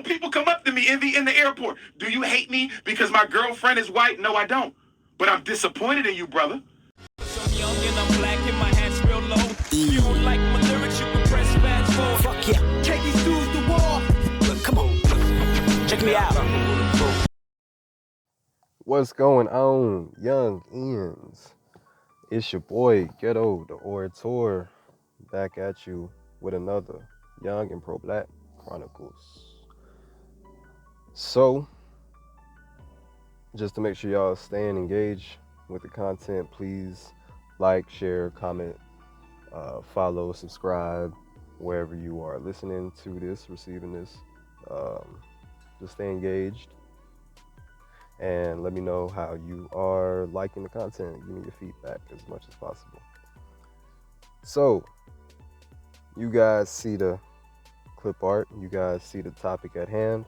people come up to me in the airport. Do you hate me because my girlfriend is white? No, I don't. But I'm disappointed in you, brother. I'm young and I'm black and my hat's real low. You don't like my lyrics, you can press fast forward. Fuck yeah. Take these dudes to war. Look, come on. Check me out. What's going on, Wmns? It's your boy, Ghetto, the Orator, back at you with another Young and Pro Black Chronicles. So, just to make sure y'all staying engaged with the content, please like, share, comment, follow, subscribe, wherever you are listening to this, receiving this. Just stay engaged. And let me know how you are liking the content. Give me your feedback as much as possible. So, you guys see the clip art. You guys see the topic at hand.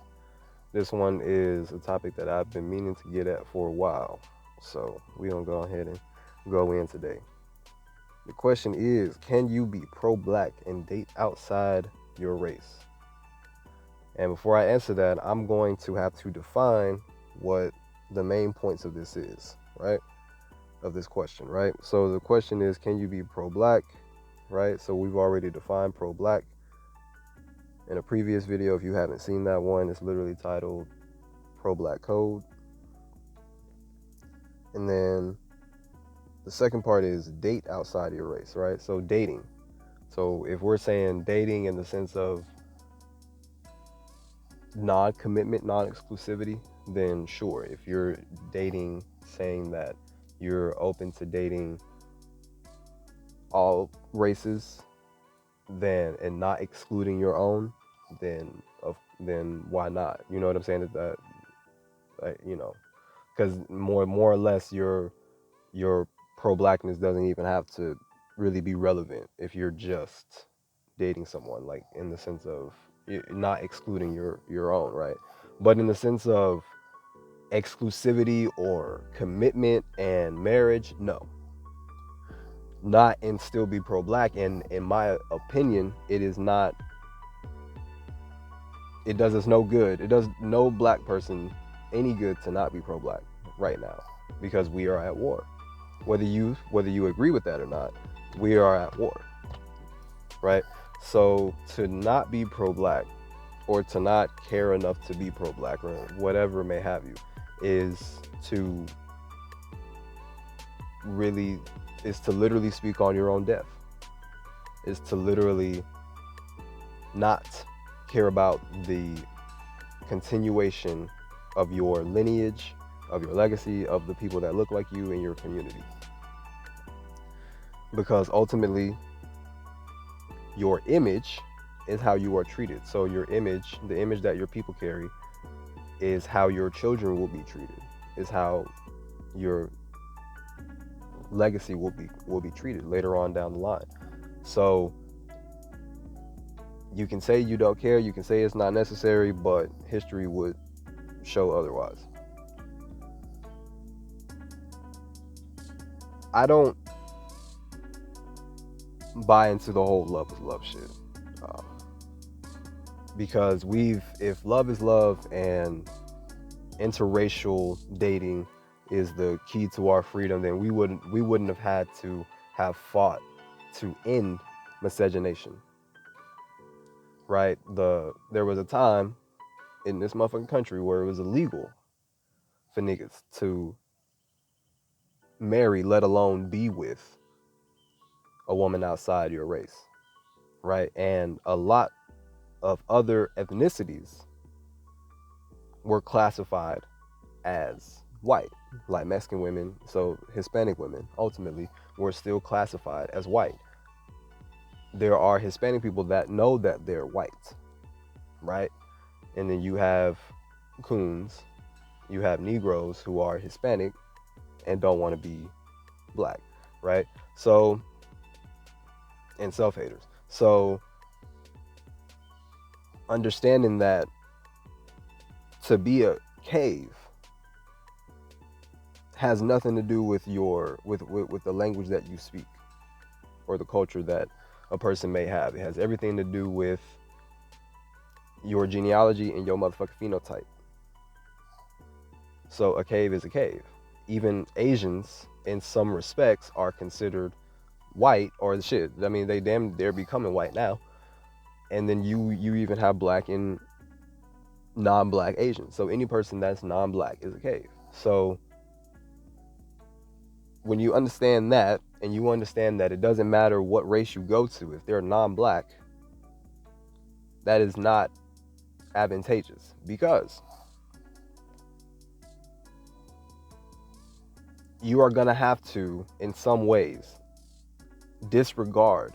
This one is a topic that I've been meaning to get at for a while. So, we're going to go ahead and go in today. The question is, can you be pro-black and date outside your race? And before I answer that, I'm going to have to define what the main points of this is, right? Of this question, right? So the question is, can you be pro-black, right? So we've already defined pro-black in a previous video. If you haven't seen that one, it's literally titled Pro-Black Code. And then the second part is date outside of your race, right? So dating. So if we're saying dating in the sense of non-commitment, non-exclusivity, then sure. If you're dating, saying that you're open to dating all races, then and not excluding your own, then why not? You know what I'm saying? That you know, because more or less your pro-blackness doesn't even have to really be relevant if you're just dating someone, like in the sense of not excluding your own, right? But in the sense of exclusivity or commitment and marriage, no. Not and still be pro-black. And in my opinion, it is not, it does us no good. It does no black person any good to not be pro-black right now, because we are at war. Whether you agree with that or not, we are at war, right? So to not be pro-black, or to not care enough to be pro-black, or whatever may have you, is to literally speak on your own death. Is to literally not care about the continuation of your lineage, of your legacy, of the people that look like you in your community. Because ultimately, your image is how you are treated. So your image, the image that your people carry, is how your children will be treated, is how your legacy will be treated later on down the line. So you can say you don't care, you can say it's not necessary, but history would show otherwise. I don't buy into the whole love is love shit. Because if love is love and interracial dating is the key to our freedom, then we wouldn't have had to have fought to end miscegenation, right? There was a time in this motherfucking country where it was illegal for niggas to marry, let alone be with a woman outside your race, right? And a lot of other ethnicities were classified as white, like Mexican women. So Hispanic women ultimately were still classified as white. There are Hispanic people that know that they're white, right? And then you have coons, you have Negroes who are Hispanic and don't want to be black, right? So, and self-haters. So understanding that to be a cave has nothing to do with with the language that you speak or the culture that a person may have. It has everything to do with your genealogy and your motherfucking phenotype. So a cave is a cave. Even Asians, in some respects, are considered white or the shit. I mean, they're becoming white now. And then you even have black and non-black Asians. So any person that's non-black is a cave. So when you understand that, and you understand that it doesn't matter what race you go to, if they're non-black, that is not advantageous, because you are going to have to, in some ways, disregard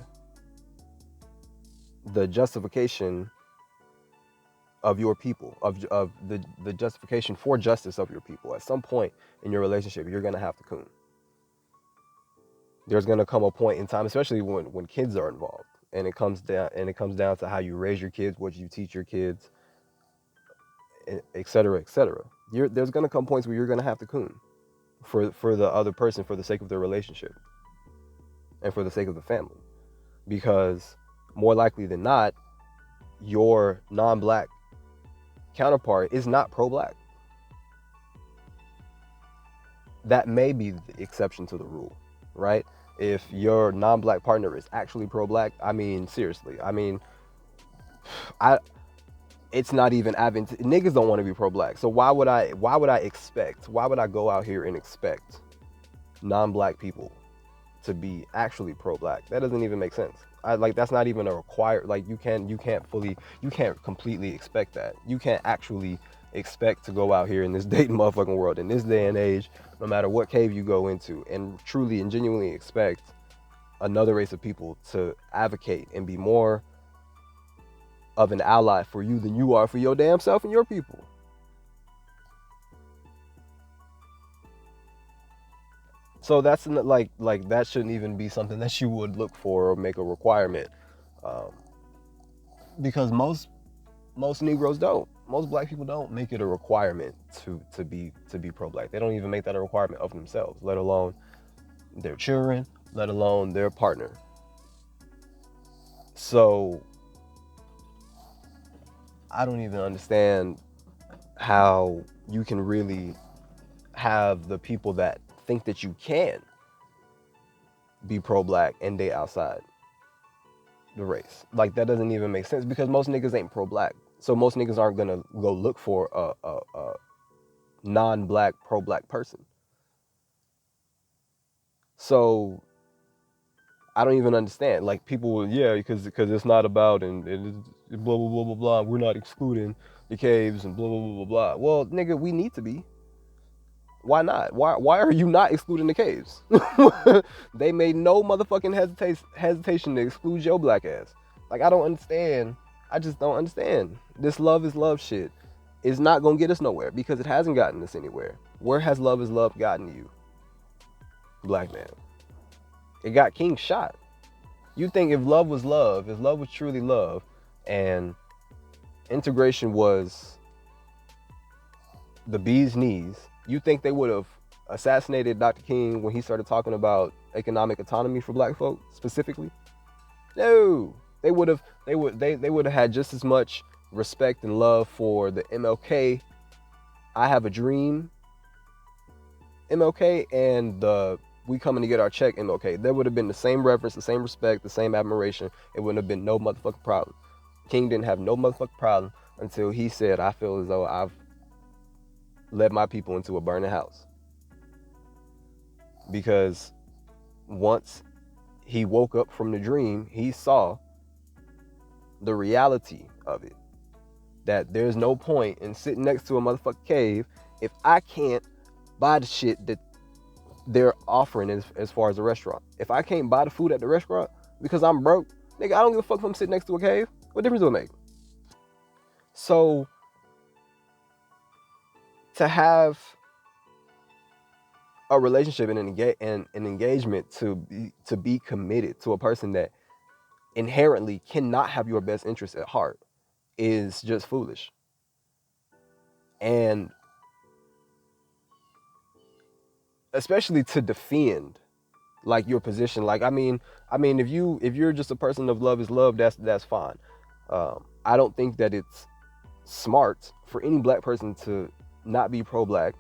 the justification of your people, of the justification for justice of your people. At some point in your relationship, you're going to have to coon. There's going to come a point in time, especially when kids are involved, and it comes down to how you raise your kids, what you teach your kids, et cetera, et cetera. There's going to come points where you're going to have to coon for the other person, for the sake of their relationship and for the sake of the family, because more likely than not, your non-black counterpart is not pro-black. That may be the exception to the rule, right? If your non-black partner is actually pro-black, I mean, seriously, I mean, it's not even niggas don't want to be pro-black. So why would I go out here and expect non-black people to be actually pro-black? That doesn't even make sense. That's not even a required, like, you can't completely expect that. You can't actually expect to go out here in this dating motherfucking world, in this day and age, no matter what cave you go into, and truly and genuinely expect another race of people to advocate and be more of an ally for you than you are for your damn self and your people. So that's like that shouldn't even be something that you would look for or make a requirement, because most Negroes don't. Most black people don't make it a requirement to be pro-black. They don't even make that a requirement of themselves, let alone their children, let alone their partner. So I don't even understand how you can really have the people that think that you can be pro-black and date outside the race. Like, that doesn't even make sense, because most niggas ain't pro-black. So most niggas aren't gonna go look for a non-black pro-black person. So I don't even understand. Like, people, yeah, because it's not about, and it's blah blah blah blah blah. We're not excluding the caves and blah blah blah blah blah. Well, nigga, we need to be. Why not? Why are you not excluding the caves? They made no motherfucking hesitation to exclude your black ass. Like, I don't understand. I just don't understand. This love is love shit is not gonna get us nowhere, because it hasn't gotten us anywhere. Where has love is love gotten you, black man? It got King shot. You think if love was truly love, and integration was the bee's knees, you think they would have assassinated Dr. King when he started talking about economic autonomy for black folk specifically? No, they would have had just as much respect and love for the MLK, I have a dream MLK, and the we coming to get our check MLK. There would have been the same reverence, the same respect, the same admiration. It wouldn't have been no motherfucking problem. King didn't have no motherfucking problem until he said, I feel as though I've led my people into a burning house. Because once he woke up from the dream, he saw the reality of it. That there's no point in sitting next to a motherfucking cave if I can't buy the shit that they're offering as far as the restaurant. If I can't buy the food at the restaurant because I'm broke, nigga, I don't give a fuck if I'm sitting next to a cave. What difference do it make? So to have a relationship and an engagement to be committed to a person that inherently cannot have your best interest at heart is just foolish. And especially to defend like your position, like I mean if you're just a person of love is love, that's fine. I don't think that it's smart for any black person to not be pro-black.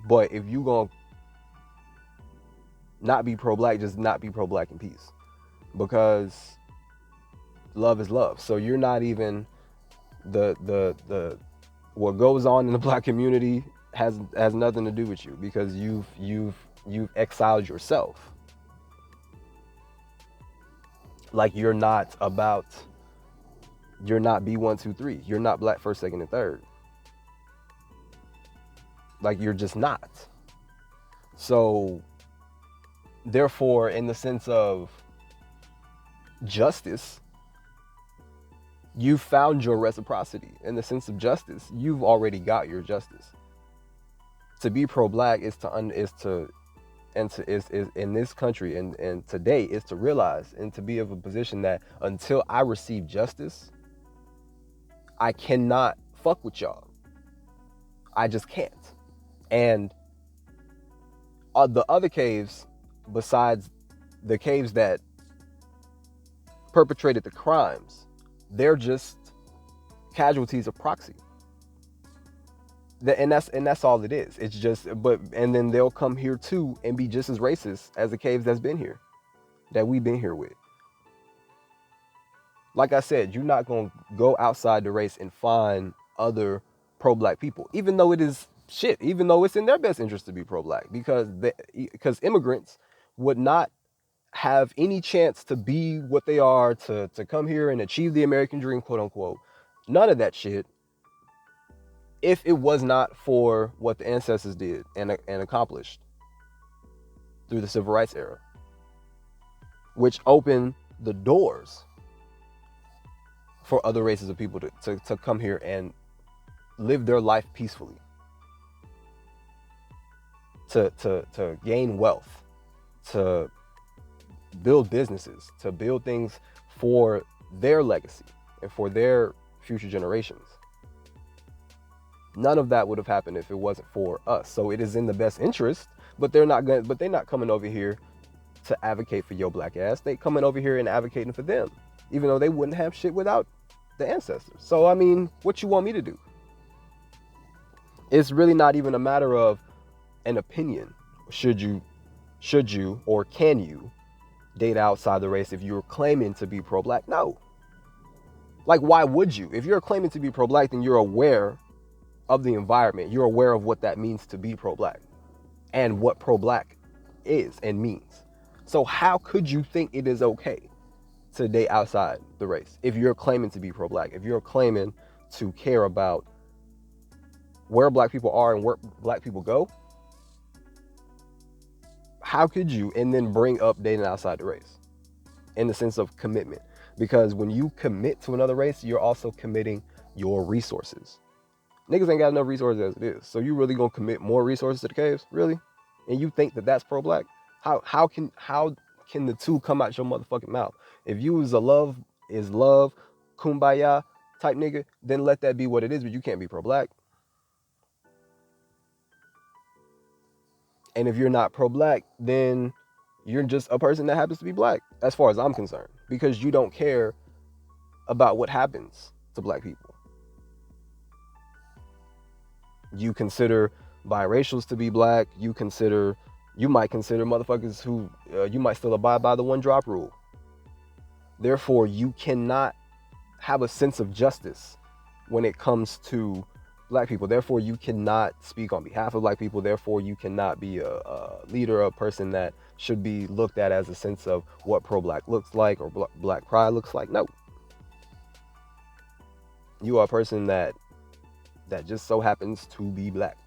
But if you gonna not be pro-black, just not be pro-black in peace, because love is love. So you're not even the what goes on in the black community has nothing to do with you, because you've exiled yourself. Like you're not B123. You're not black first, second, and third. Like you're just not. So therefore, in the sense of justice, you found your reciprocity. In the sense of justice, you've already got your justice. To be pro-black is in this country and today is to realize and to be of a position that until I receive justice, I cannot fuck with y'all. I just can't. And the other caves, besides the caves that perpetrated the crimes, they're just casualties of proxy. And that's all it is. It's just, and then they'll come here too and be just as racist as the caves that's been here, that we've been here with. Like I said, you're not gonna go outside the race and find other pro-black people, even though it is shit, even though it's in their best interest to be pro-black, because immigrants would not have any chance to be what they are, to come here and achieve the American dream, quote unquote. None of that shit, if it was not for what the ancestors did and accomplished through the civil rights era, which opened the doors for other races of people to come here and live their life peacefully, to gain wealth, to build businesses, to build things for their legacy and for their future generations. None of that would have happened if it wasn't for us. So it is in the best interest, but they're not coming over here to advocate for your black ass. They coming over here and advocating for them, even though they wouldn't have shit without the ancestors. So I mean, what you want me to do? It's really not even a matter of an opinion. Should you or can you date outside the race if you're claiming to be pro-black? No. Like, why would you? If you're claiming to be pro-black, then you're aware of the environment. You're aware of what that means to be pro-black and what pro-black is and means. So how could you think it is okay to date outside the race if you're claiming to be pro-black, if you're claiming to care about where black people are and where black people go? How could you and then bring up dating outside the race in the sense of commitment? Because when you commit to another race, you're also committing your resources. Niggas ain't got enough resources as it is. So you really gonna commit more resources to the caves? Really? And you think that that's pro-black? How can the two come out your motherfucking mouth? If you is love, kumbaya type nigga, then let that be what it is, but you can't be pro-black. And if you're not pro-black, then you're just a person that happens to be black, as far as I'm concerned, because you don't care about what happens to black people. You consider biracials to be black. You might consider motherfuckers who, you might still abide by the one drop rule. Therefore, you cannot have a sense of justice when it comes to black people. Therefore, you cannot speak on behalf of black people. Therefore, you cannot be a leader, a person that should be looked at as a sense of what pro-black looks like or black pride looks like. No. You are a person that just so happens to be black.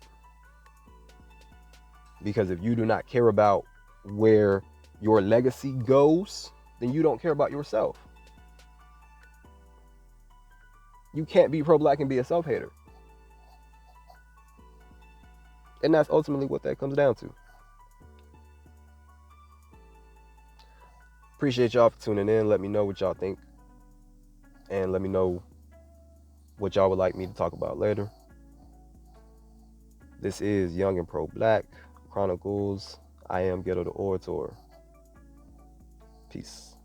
Because if you do not care about where your legacy goes, then you don't care about yourself. You can't be pro-black and be a self-hater. And that's ultimately what that comes down to. Appreciate y'all for tuning in. Let me know what y'all think. And let me know what y'all would like me to talk about later. This is Young and Pro-Black Chronicles. I am Ghetto the Orator. Peace.